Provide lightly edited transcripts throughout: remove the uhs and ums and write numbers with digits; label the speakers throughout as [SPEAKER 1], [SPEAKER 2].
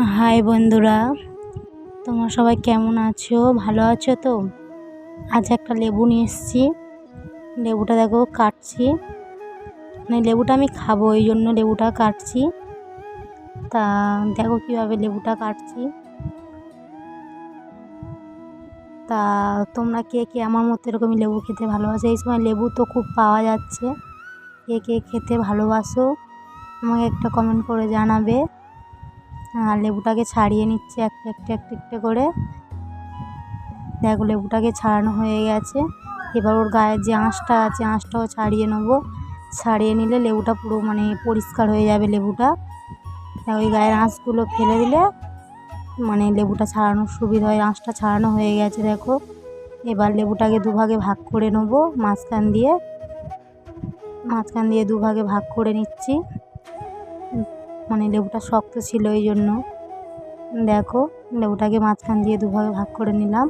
[SPEAKER 1] High বন্ধুরা, তোমরা সবাই কেমন আছো? ভালো আছো তো? আজ একটা লেবু নিয়ে এসেছি। লেবুটা দেখো কাটছি, লেবুটা আমি খাবো, এই জন্য লেবুটা কাটছি। তা দেখো কীভাবে লেবুটা কাটছি। তা তোমরা কে কে আমার মতো এরকমই লেবু খেতে ভালোবাসো? এই সময় লেবু তো খুব পাওয়া যাচ্ছে। কে কে খেতে ভালোবাসো আমাকে একটা কমেন্ট করে জানাবে। আর লেবুটাকে ছাড়িয়ে নিচ্ছে একটা একটা একটা একটা করে। দেখো লেবুটাকে ছাড়ানো হয়ে গেছে। এবার ওর গায়ের যে আঁশটা আছে আঁশটাও ছাড়িয়ে নেবো। ছাড়িয়ে নিলে লেবুটা পুরো পরিষ্কার হয়ে যাবে লেবুটা। ওই গায়ের আঁশগুলো ফেলে দিলে লেবুটা ছাড়ানোর সুবিধা হয়। আঁশটা ছাড়ানো হয়ে গেছে দেখো। এবার লেবুটাকে দুভাগে ভাগ করে নেবো, মাঝখান দিয়ে দুভাগে ভাগ করে নিচ্ছি। লেবুটা শক্ত ছিল এই জন্য। দেখো লেবুটাকে মাঝখান দিয়ে দুভাগে ভাগ করে নিলাম।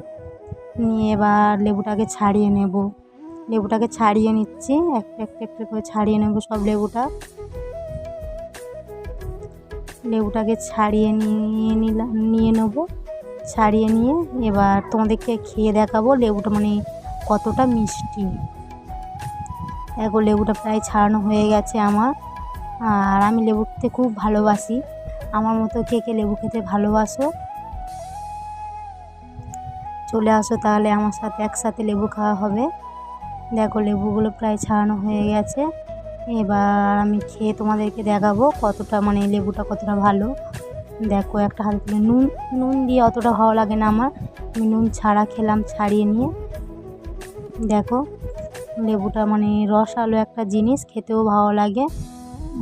[SPEAKER 1] নিয়ে এবার লেবুটাকে ছাড়িয়ে নেব। লেবুটাকে ছাড়িয়ে নিচ্ছি, একটা একটা একটা করে ছাড়িয়ে নেব সব লেবুটাকে ছাড়িয়ে নিয়ে নেব। ছাড়িয়ে নিয়ে এবার তোমাদেরকে খেয়ে দেখাবো লেবুটা কতটা মিষ্টি। দেখো লেবুটা প্রায় ছাড়ানো হয়ে গেছে আমার। আর আমি লেবু খেতে খুব ভালোবাসি। আমার মতো কে কে লেবু খেতে ভালোবাসো? চলে আসো তাহলে আমার সাথে, একসাথে লেবু খাওয়া হবে। দেখো লেবুগুলো প্রায় ছাড়ানো হয়ে গেছে। এবার আমি খেয়ে তোমাদেরকে দেখাবো কতটা লেবুটা কতটা ভালো। দেখো একটা হাতে তুলে নুন দিয়ে অতটা ভালো লাগে না আমার, আমি নুন ছাড়া খেলাম ছাড়িয়ে নিয়ে। দেখো লেবুটা রসালো একটা জিনিস, খেতেও ভালো লাগে।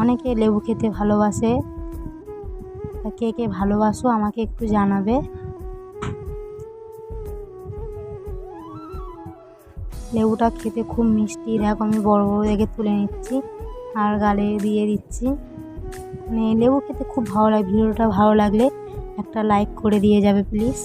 [SPEAKER 1] অনেকে লেবু খেতে ভালোবাসে। কে কে ভালোবাসো আমাকে একটু জানাবে। লেবুটা খেতে খুব মিষ্টি। দেখো আমি বড় বড় দেখে তুলে নিচ্ছি আর গালে দিয়ে দিচ্ছি। লেবু খেতে খুব ভালো লাগে। ভিডিওটা ভালো লাগলে একটা লাইক করে দিয়ে যাবে প্লিজ।